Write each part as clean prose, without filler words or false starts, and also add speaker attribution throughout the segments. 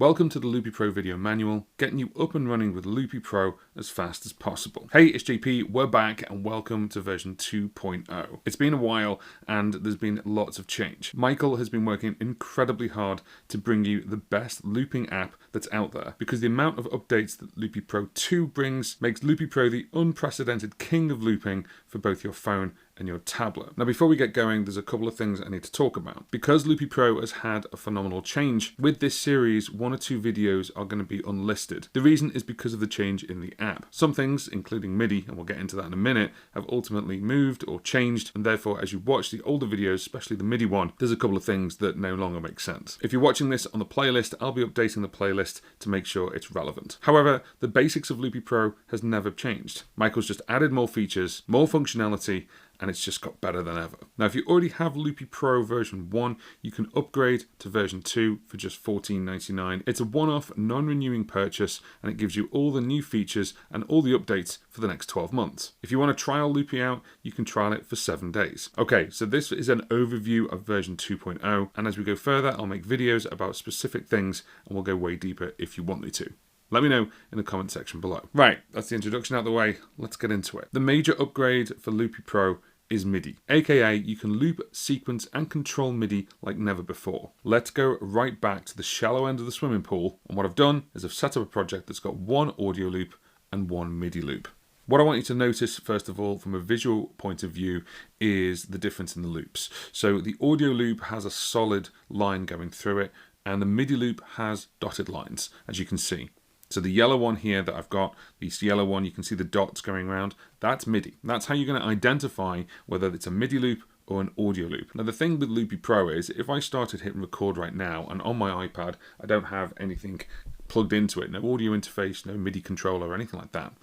Speaker 1: Welcome to the Loopy Pro video manual, getting you up and running with Loopy Pro as fast as possible. Hey, it's JP, we're back and welcome to version 2.0. It's been a while and there's been lots of change. Michael has been working incredibly hard to bring you the best looping app that's out there, because the amount of updates that Loopy Pro 2 brings makes Loopy Pro the unprecedented king of looping for both your phone and your tablet. Now, before we get going, there's a couple of things I need to talk about. Because Loopy Pro has had a phenomenal change, with this series, 1 or 2 videos are going to be unlisted. The reason is because of the change in the app. Some things, including MIDI, and we'll get into that in a minute, have ultimately moved or changed, and therefore, as you watch the older videos, especially the MIDI one, there's a couple of things that no longer make sense. If you're watching this on the playlist, I'll be updating the playlist to make sure it's relevant. However, the basics of Loopy Pro has never changed. Michael's just added more features, more functionality, and it's just got better than ever. Now, if you already have Loopy Pro version 1, you can upgrade to version 2 for just $14.99. It's a one-off, non-renewing purchase, and it gives you all the new features and all the updates for the next 12 months. If you want to trial Loopy out, you can trial it for 7 days. Okay, so this is an overview of version 2.0, and as we go further, I'll make videos about specific things, and we'll go way deeper if you want me to. Let me know in the comment section below. Right, that's the introduction out of the way. Let's get into it. The major upgrade for Loopy Pro is MIDI, aka you can loop, sequence, and control MIDI like never before. Let's go right back to the shallow end of the swimming pool, and what I've done is I've set up a project that's got 1 audio loop and 1 MIDI loop. What I want you to notice, first of all, from a visual point of view, is the difference in the loops. So the audio loop has a solid line going through it, and the MIDI loop has dotted lines, as you can see. So the yellow one here that I've got, this yellow one, you can see the dots going around, that's MIDI. That's how you're going to identify whether it's a MIDI loop or an audio loop. Now, the thing with Loopy Pro is, if I started hitting record right now, and on my iPad, I don't have anything plugged into it, no audio interface, no MIDI controller or anything like that.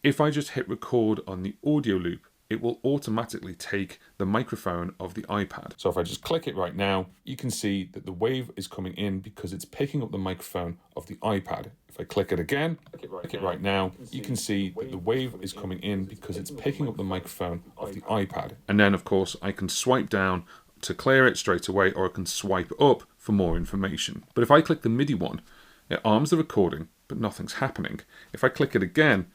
Speaker 1: If I just hit record on the audio loop, it will automatically take the microphone of the iPad. So if I just click it right now, you can see that the wave is coming in because it's picking up the microphone of the iPad. If I click it again, right now, you can see that the wave is coming in because it's picking up the microphone of the iPad. And then, of course, I can swipe down to clear it straight away, or I can swipe up for more information. But if I click the MIDI one, it arms the recording, but nothing's happening. If I click it again,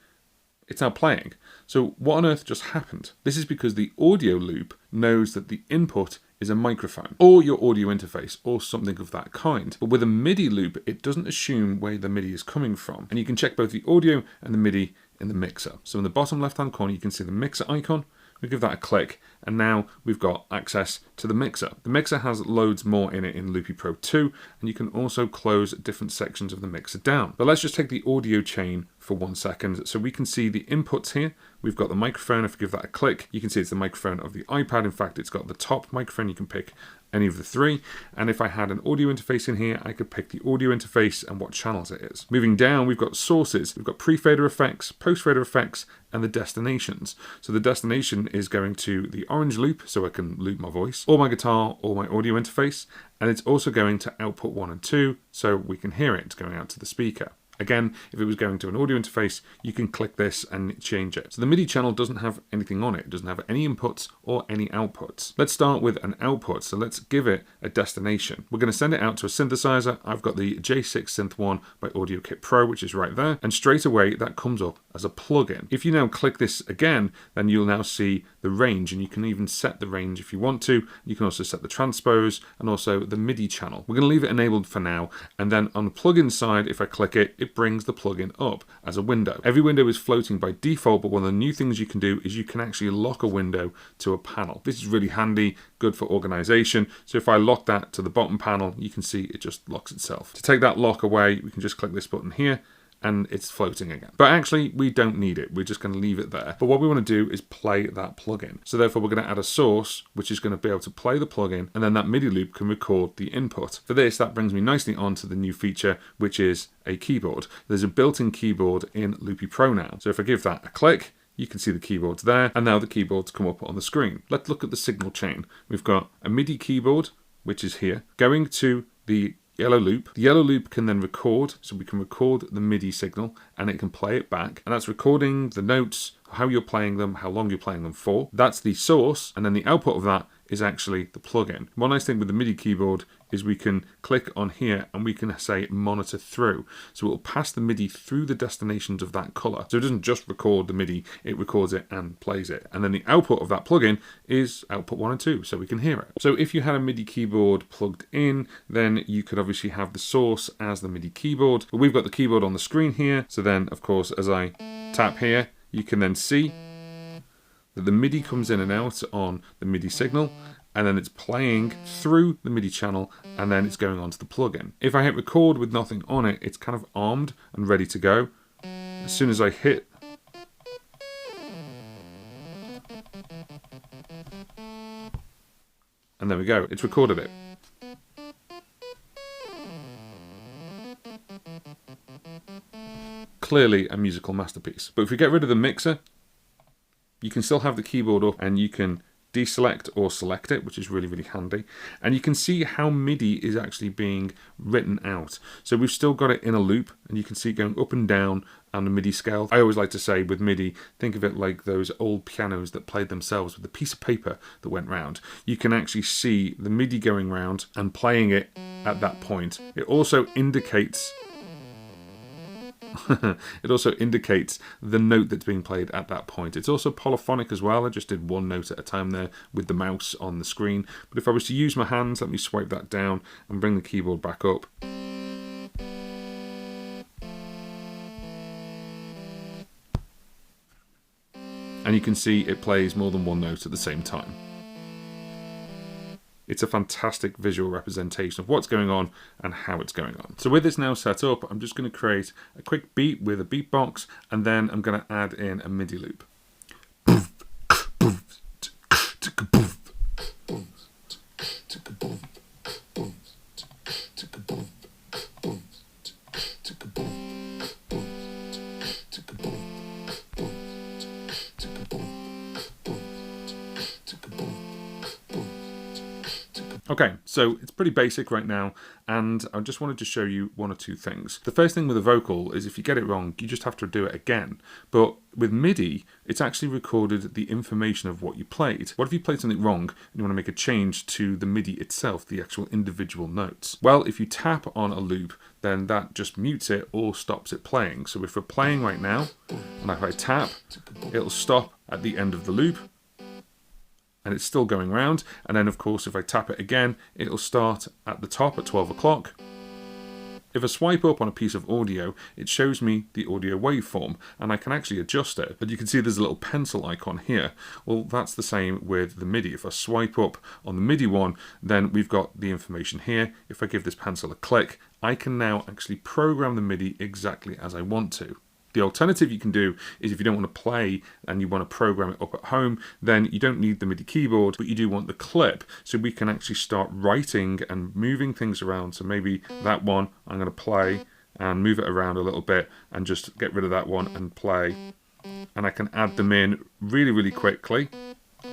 Speaker 1: it's now playing. So what on earth just happened? This is because the audio loop knows that the input is a microphone or your audio interface or something of that kind. But with a MIDI loop, it doesn't assume where the MIDI is coming from. And you can check both the audio and the MIDI in the mixer. So in the bottom left-hand corner, you can see the mixer icon. We give that a click, and now we've got access to the mixer. The mixer has loads more in it in Loopy Pro 2, and you can also close different sections of the mixer down. But let's just take the audio chain for 1 second. So we can see the inputs here. We've got the microphone. If you give that a click, you can see it's the microphone of the iPad. In fact, it's got the top microphone. You can pick any of the 3. And if I had an audio interface in here, I could pick the audio interface and what channels it is. Moving down, we've got sources. We've got pre-fader effects, post-fader effects, and the destinations. So the destination is going to the orange loop, so I can loop my voice, or my guitar, or my audio interface. And it's also going to output 1 and 2, so we can hear it going out to the speaker. Again, if it was going to an audio interface, you can click this and change it. So the MIDI channel doesn't have anything on it. It doesn't have any inputs or any outputs. Let's start with an output. So let's give it a destination. We're going to send it out to a synthesizer. I've got the J6 Synth 1 by AudioKit Pro, which is right there. And straight away, that comes up as a plugin. If you now click this again, then you'll now see the range, and you can even set the range if you want to. You can also set the transpose and also the MIDI channel. We're going to leave it enabled for now. And then on the plugin side, if I click it, it brings the plugin up as a window. Every window is floating by default, but one of the new things you can do is you can actually lock a window to a panel. This is really handy, good for organization. So if I lock that to the bottom panel, you can see it just locks itself. To take that lock away, we can just click this button here, and it's floating again. But actually, we don't need it. We're just going to leave it there. But what we want to do is play that plugin. So therefore, we're going to add a source, which is going to be able to play the plugin, and then that MIDI loop can record the input. For this, that brings me nicely on to the new feature, which is a keyboard. There's a built-in keyboard in Loopy Pro now. So if I give that a click, you can see the keyboards there, and now the keyboards come up on the screen. Let's look at the signal chain. We've got a MIDI keyboard, which is here, going to the yellow loop. The yellow loop can then record, so we can record the MIDI signal and it can play it back. And that's recording the notes, how you're playing them, how long you're playing them for. That's the source, and then the output of that is actually the plugin. One nice thing with the MIDI keyboard is we can click on here and we can say monitor through. So it will pass the MIDI through the destinations of that color. So it doesn't just record the MIDI, it records it and plays it. And then the output of that plugin is output 1 and 2, so we can hear it. So if you had a MIDI keyboard plugged in, then you could obviously have the source as the MIDI keyboard. But we've got the keyboard on the screen here. So then, of course, as I tap here, you can then see that the MIDI comes in and out on the MIDI signal, and then it's playing through the MIDI channel, and then it's going onto the plugin. If I hit record with nothing on it, it's kind of armed and ready to go. As soon as I hit and there we go, it's recorded it. Clearly a musical masterpiece. But if we get rid of the mixer, you can still have the keyboard up and you can deselect or select it, which is really, really handy. And you can see how MIDI is actually being written out. So we've still got it in a loop, and you can see it going up and down on the MIDI scale. I always like to say with MIDI, think of it like those old pianos that played themselves with a piece of paper that went round. You can actually see the MIDI going round and playing it at that point. It also indicates it also indicates the note that's being played at that point. It's also polyphonic as well. I just did one note at a time there with the mouse on the screen. But if I was to use my hands, let me swipe that down and bring the keyboard back up. And you can see it plays more than one note at the same time. It's a fantastic visual representation of what's going on and how it's going on. So with this now set up, I'm just going to create a quick beat with a beatbox, and then I'm going to add in a MIDI loop. Okay, so it's pretty basic right now, and I just wanted to show you one or two things. The first thing with a vocal is if you get it wrong, you just have to do it again. But with MIDI, it's actually recorded the information of what you played. What if you played something wrong and you want to make a change to the MIDI itself, the actual individual notes? Well, if you tap on a loop, then that just mutes it or stops it playing. So if we're playing right now, and if I tap, it'll stop at the end of the loop, and it's still going round. And then of course if I tap it again, it'll start at the top at 12 o'clock. If I swipe up on a piece of audio, it shows me the audio waveform, and I can actually adjust it. But you can see there's a little pencil icon here. Well, that's the same with the MIDI. If I swipe up on the MIDI one, then we've got the information here. If I give this pencil a click, I can now actually program the MIDI exactly as I want to. The alternative you can do is if you don't want to play and you want to program it up at home, then you don't need the MIDI keyboard, but you do want the clip. So we can actually start writing and moving things around. So maybe that one I'm going to play and move it around a little bit and just get rid of that one and play. And I can add them in really, really quickly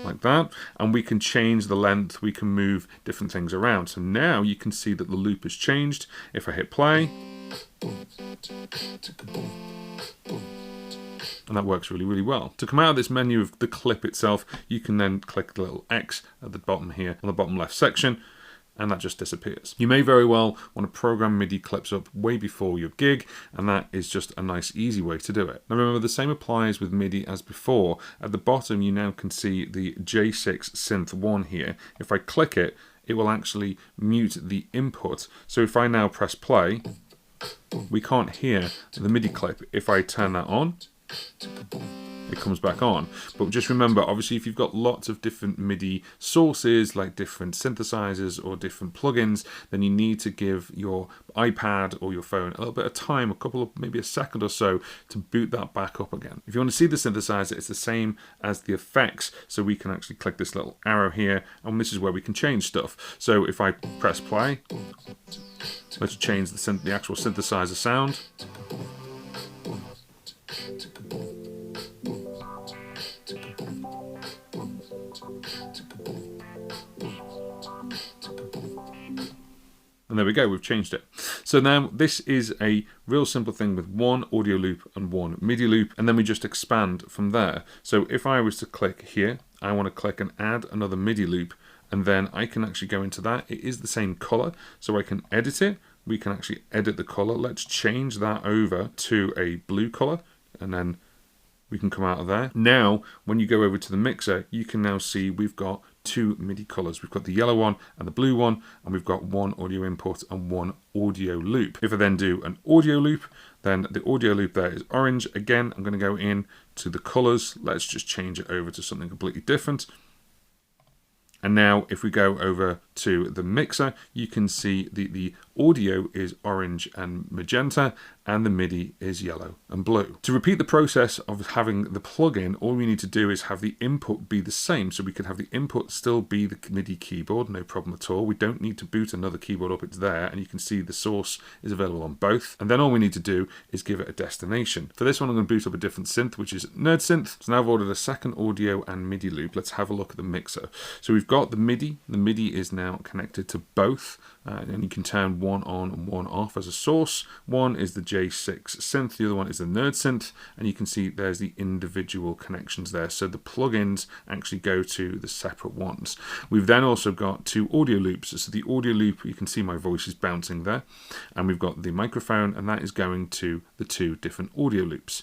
Speaker 1: like that. And we can change the length. We can move different things around. So now you can see that the loop has changed. If I hit play, and that works really, really well. To come out of this menu of the clip itself, you can then click the little X at the bottom here on the bottom left section, and that just disappears. You may very well want to program MIDI clips up way before your gig, and that is just a nice, easy way to do it. Now remember, the same applies with MIDI as before. At the bottom, you now can see the J6 Synth 1 here. If I click it, it will actually mute the input. So if I now press play, we can't hear the MIDI clip. If I turn that on, it comes back on. But just remember, obviously, if you've got lots of different MIDI sources, like different synthesizers or different plugins, then you need to give your iPad or your phone a little bit of time, maybe a second or so, to boot that back up again. If you want to see the synthesizer, it's the same as the effects. So we can actually click this little arrow here, and this is where we can change stuff. So if I press play, let's change the actual synthesizer sound. And there we go, we've changed it. So now this is a real simple thing with one audio loop and one MIDI loop, and then we just expand from there. So if I was to click here, I want to click and add another MIDI loop, and then I can actually go into that. It is the same color, so I can edit it. We can actually edit the color. Let's change that over to a blue color, and then we can come out of there. Now, when you go over to the mixer, you can now see we've got two MIDI colors. We've got the yellow one and the blue one, and we've got one audio input and one audio loop. If I then do an audio loop, then the audio loop there is orange. Again, I'm going to go in to the colors. Let's just change it over to something completely different. And now if we go over to the mixer, you can see the audio is orange and magenta, and the MIDI is yellow and blue. To repeat the process of having the plugin, all we need to do is have the input be the same. So we can have the input still be the MIDI keyboard, no problem at all. We don't need to boot another keyboard up, it's there, and you can see the source is available on both. And then all we need to do is give it a destination. For this one, I'm going to boot up a different synth, which is Nerd Synth. So now I've ordered a second audio and MIDI loop. Let's have a look at the mixer. So we've got the MIDI. The MIDI is now connected to both, and you can turn one on and one off as a source. One is the J6 synth, the other one is the Nerd Synth, and you can see there's the individual connections there. So the plugins actually go to the separate ones. We've then also got two audio loops. So the audio loop, you can see my voice is bouncing there, and we've got the microphone, and that is going to the two different audio loops.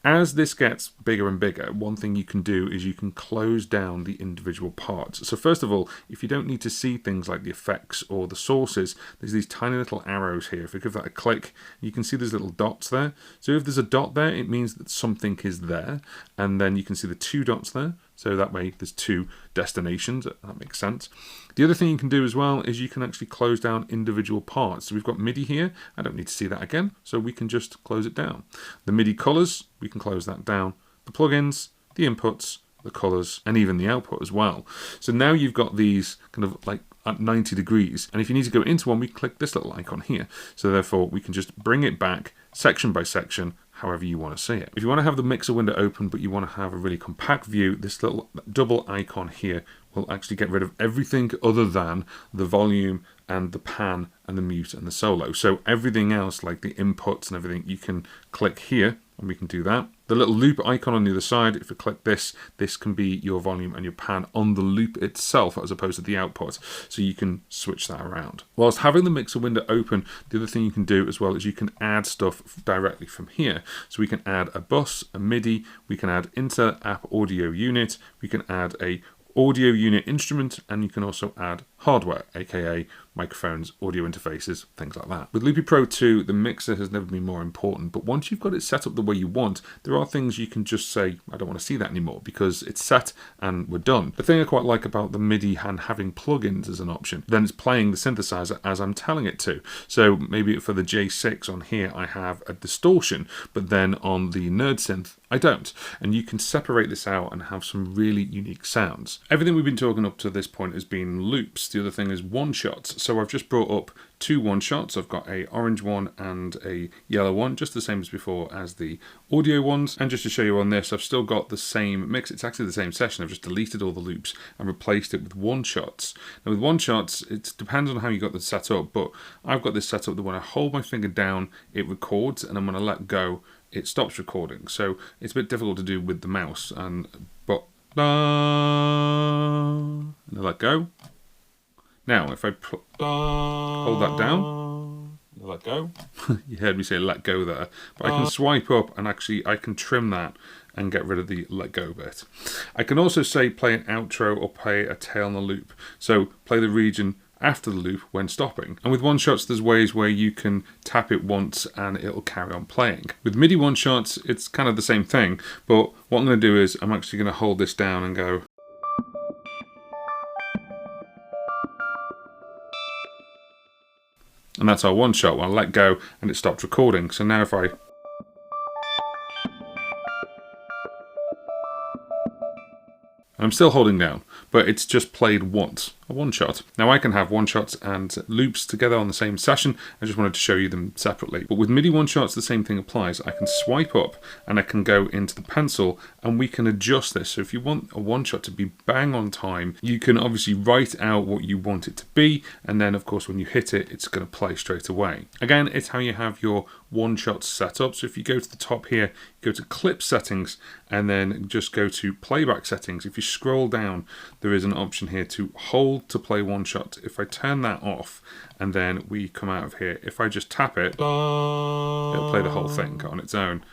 Speaker 1: As this gets bigger and bigger, one thing you can do is you can close down the individual parts. So first of all, if you don't need to see things like the effects or the sources, there's these tiny little arrows here. If we give that a click, you can see there's little dots there. So if there's a dot there, it means that something is there. And then you can see the two dots there. So that way there's two destinations. That makes sense. The other thing you can do as well is you can actually close down individual parts. So we've got MIDI here. I don't need to see that again, so we can just close it down. The MIDI colors, we can close that down. The plugins, the inputs, the colors, and even the output as well. So now you've got these kind of like at 90 degrees. And if you need to go into one, we click this little icon here. So therefore we can just bring it back section by section, however you want to see it. If you want to have the mixer window open, but you want to have a really compact view, this little double icon here will actually get rid of everything other than the volume and the pan and the mute and the solo. So everything else, like the inputs and everything, you can click here, and we can do that. The little loop icon on the other side, if you click this, this can be your volume and your pan on the loop itself as opposed to the output. So you can switch that around. Whilst having the mixer window open, the other thing you can do as well is you can add stuff directly from here. So we can add a bus, a MIDI, we can add inter-app audio unit, we can add a audio unit instrument, and you can also add hardware, aka microphones, audio interfaces, things like that. With Loopy Pro 2, the mixer has never been more important, but once you've got it set up the way you want, there are things you can just say, I don't want to see that anymore, because it's set and we're done. The thing I quite like about the MIDI and having plugins as an option, then it's playing the synthesizer as I'm telling it to. So maybe for the J6 on here, I have a distortion, but then on the Nerd Synth, I don't. And you can separate this out and have some really unique sounds. Everything we've been talking up to this point has been loops. The other thing is one-shots. So I've just brought up two one-shots. I've got a orange one and a yellow one, just the same as before as the audio ones. And just to show you on this, I've still got the same mix. It's actually the same session. I've just deleted all the loops and replaced it with one-shots. Now with one-shots, it depends on how you got this set up, but I've got this set up that when I hold my finger down, it records, and then when I let go, it stops recording. So it's a bit difficult to do with the mouse, but and I let go. Now if I hold that down, let go. You heard me say let go there, but I can swipe up and actually I can trim that and get rid of the let go bit. I can also say play an outro or play a tail on the loop. So play the region after the loop when stopping. And with one-shots, there's ways where you can tap it once and it'll carry on playing. With MIDI one-shots, it's kind of the same thing, but what I'm going to do is I'm actually going to hold this down and go. And that's our one-shot. Well, I let go and it stopped recording. So now if I I'm still holding down, but it's just played once, a one-shot. Now I can have one-shots and loops together on the same session. I just wanted to show you them separately. But with MIDI one-shots, the same thing applies. I can swipe up and I can go into the pencil and we can adjust this. So if you want a one-shot to be bang on time, you can obviously write out what you want it to be. And then of course, when you hit it, it's going to play straight away. Again, it's how you have your one-shots set up. So if you go to the top here, go to clip settings and then just go to playback settings. If you scroll down, there is an option here to hold to play one shot. If I turn that off and then we come out of here, if I just tap it, it'll play the whole thing on its own.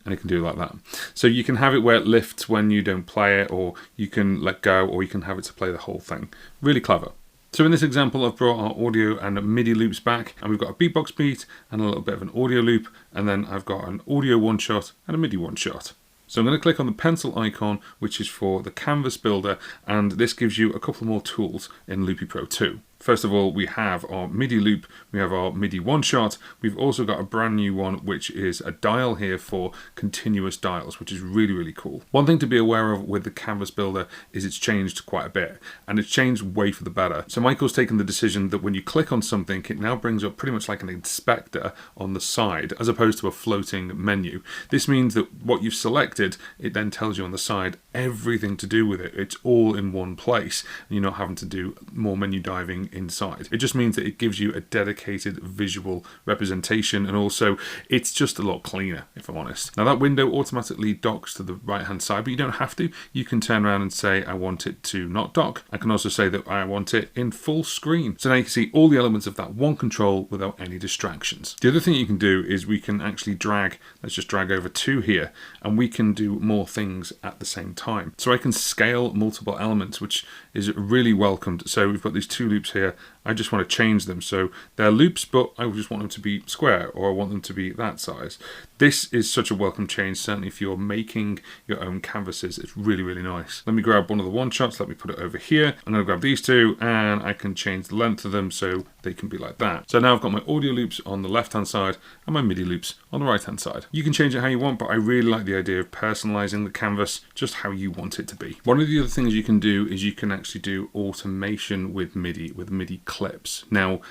Speaker 1: And it can do it like that. So you can have it where it lifts when you don't play it, or you can let go, or you can have it to play the whole thing. Really clever. So in this example, I've brought our audio and MIDI loops back, and we've got a beatbox beat and a little bit of an audio loop, and then I've got an audio one shot and a MIDI one shot. So I'm going to click on the pencil icon, which is for the canvas builder, and this gives you a couple more tools in Loopy Pro 2. First of all, we have our MIDI loop, we have our MIDI one shot, we've also got a brand new one which is a dial here for continuous dials, which is really, really cool. One thing to be aware of with the canvas builder is it's changed quite a bit, and it's changed way for the better. So Michael's taken the decision that when you click on something, it now brings up pretty much like an inspector on the side, as opposed to a floating menu. This means that what you've selected, it then tells you on the side everything to do with it. It's all in one place, and you're not having to do more menu diving inside. It just means that it gives you a dedicated visual representation, and also it's just a lot cleaner, if I'm honest. Now that window automatically docks to the right hand side, but you don't have to. You can turn around and say I want it to not dock. I can also say that I want it in full screen. So now you can see all the elements of that one control without any distractions. The other thing you can do is we can actually drag, let's just drag over to here, and we can do more things at the same time. So I can scale multiple elements, which is really welcomed. So we've got these two loops here. I just want to change them so they're loops, but I just want them to be square, or I want them to be that size. This is such a welcome change, certainly if you're making your own canvases. It's really, really nice. Let me grab one of the one shots, let me put it over here. I'm going to grab these two, and I can change the length of them so they can be like that. So now I've got my audio loops on the left hand side and my MIDI loops on the right hand side. You can change it how you want, but I really like the idea of personalizing the canvas just how you want it to be. One of the other things you can do is you can actually do automation with MIDI clips. Now,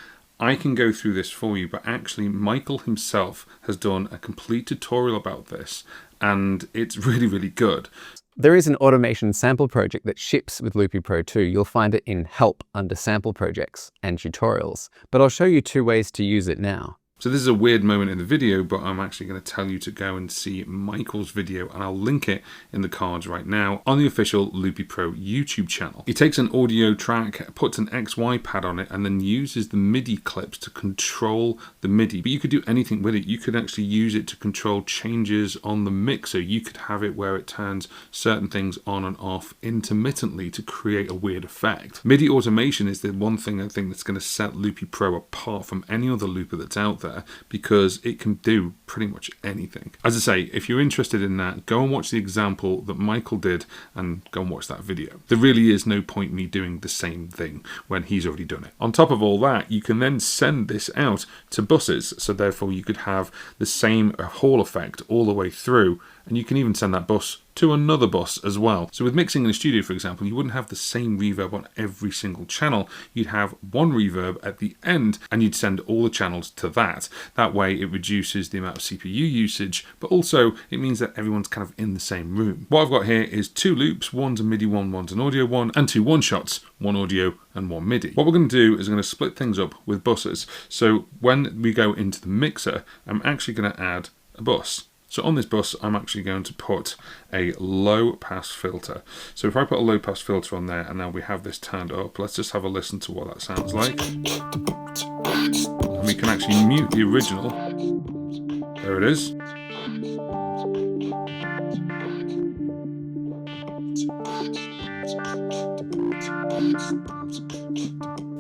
Speaker 1: I can go through this for you, but actually Michael himself has done a complete tutorial about this, and it's really, really good.
Speaker 2: There is an automation sample project that ships with Loopy Pro 2. You'll find it in Help under Sample Projects and Tutorials, but I'll show you two ways to use it now.
Speaker 1: So this is a weird moment in the video, but I'm actually going to tell you to go and see Michael's video, and I'll link it in the cards right now on the official Loopy Pro YouTube channel. He takes an audio track, puts an XY pad on it, and then uses the MIDI clips to control the MIDI. But you could do anything with it. You could actually use it to control changes on the mixer. You could have it where it turns certain things on and off intermittently to create a weird effect. MIDI automation is the one thing I think that's going to set Loopy Pro apart from any other looper that's out there, because it can do pretty much anything. As I say, if you're interested in that, go and watch the example that Michael did and go and watch that video. There really is no point me doing the same thing when he's already done it. On top of all that, you can then send this out to buses, so therefore you could have the same Hall effect all the way through, and you can even send that bus to another bus as well. So with mixing in a studio, for example, you wouldn't have the same reverb on every single channel. You'd have one reverb at the end, and you'd send all the channels to that. That way it reduces the amount of CPU usage, but also it means that everyone's kind of in the same room. What I've got here is two loops, one's a MIDI one, one's an audio one, and two one shots, one audio and one MIDI. What we're going to do is I'm going to split things up with buses. So when we go into the mixer, I'm actually going to add a bus. So on this bus, I'm actually going to put a low pass filter. So if I put a low pass filter on there, and now we have this turned up, let's just have a listen to what that sounds like. And we can actually mute the original. There it is.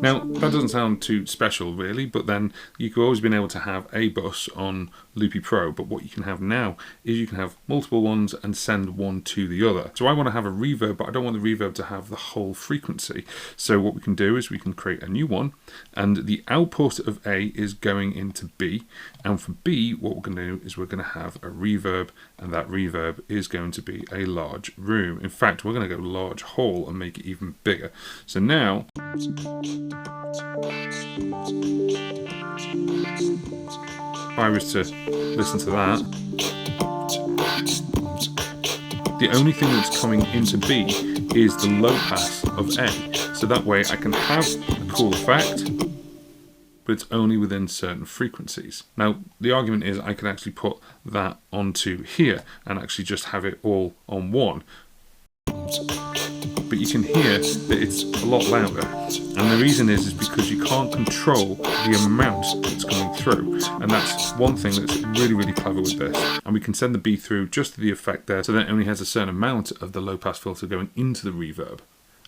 Speaker 1: Now, that doesn't sound too special really, but then you could always been able to have a bus on Loopy Pro, but what you can have now is you can have multiple ones and send one to the other. So I want to have a reverb, but I don't want the reverb to have the whole frequency. So what we can do is we can create a new one, and the output of A is going into B, and for B, what we're going to do is we're going to have a reverb, and that reverb is going to be a large room. In fact, we're going to go large hall and make it even bigger. So now, if I was to listen to that, the only thing that's coming into B is the low pass of A. So that way I can have a cool effect, but it's only within certain frequencies. Now, the argument is I could actually put that onto here and actually just have it all on one. But you can hear that it's a lot louder. And the reason is because you can't control the amount that's coming through. And that's one thing that's really, really clever with this. And we can send the B through just to the effect there, so that it only has a certain amount of the low pass filter going into the reverb.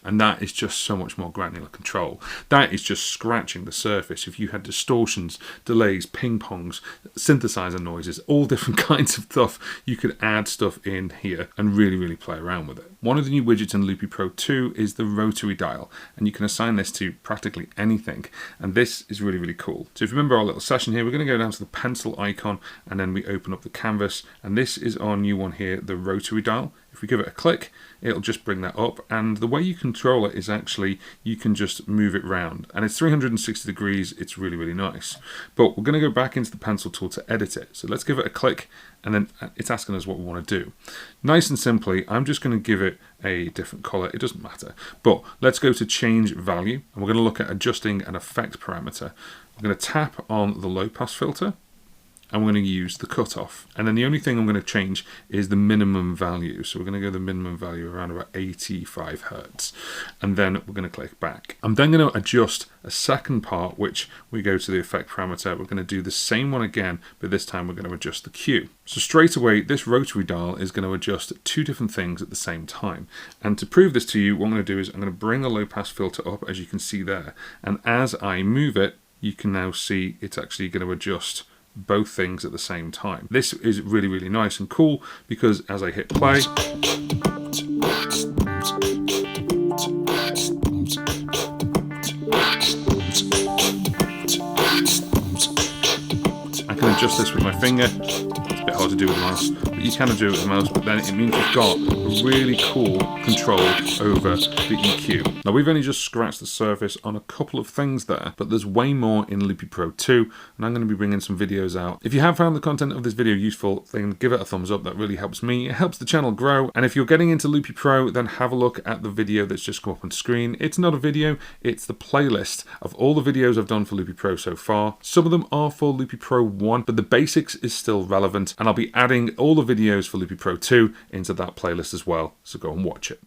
Speaker 1: And that is just so much more granular control. That is just scratching the surface. If you had distortions, delays, ping pongs, synthesizer noises, all different kinds of stuff, you could add stuff in here and really, really play around with it. One of the new widgets in Loopy Pro 2 is the Rotary dial, and you can assign this to practically anything. And this is really, really cool. So if you remember our little session here, we're going to go down to the pencil icon, and then we open up the canvas. And this is our new one here, the Rotary dial. If we give it a click, it'll just bring that up, and the way you control it is actually you can just move it round, and it's 360 degrees. It's really, really nice. But we're going to go back into the pencil tool to edit it. So let's give it a click, and then it's asking us what we want to do. Nice and simply, I'm just going to give it a different color. It doesn't matter, but let's go to change value, and we're going to look at adjusting an effect parameter. We're going to tap on the low pass filter, and we're going to use the cutoff. And then the only thing I'm going to change is the minimum value. So we're going to go the minimum value around about 85 Hertz. And then we're going to click back. I'm then going to adjust a second part, which we go to the effect parameter. We're going to do the same one again, but this time we're going to adjust the Q. So straight away, this rotary dial is going to adjust two different things at the same time. And to prove this to you, what I'm going to do is I'm going to bring the low pass filter up, as you can see there. And as I move it, you can now see it's actually going to adjust both things at the same time. This is really, really nice and cool, because as I hit play, I can adjust this with my finger. It's a bit hard to do with the mouse, but you can do it with the mouse, but then it means you've got a really cool control over the EQ. Now, we've only just scratched the surface on a couple of things there, but there's way more in Loopy Pro 2, and I'm going to be bringing some videos out. If you have found the content of this video useful, then give it a thumbs up. That really helps me. It helps the channel grow. And if you're getting into Loopy Pro, then have a look at the video that's just come up on screen. It's not a video, it's the playlist of all the videos I've done for Loopy Pro so far. Some of them are for Loopy Pro 1, but the basics is still relevant, and I'll be adding all the videos for Loopy Pro 2 into that playlist as well, so go and watch it.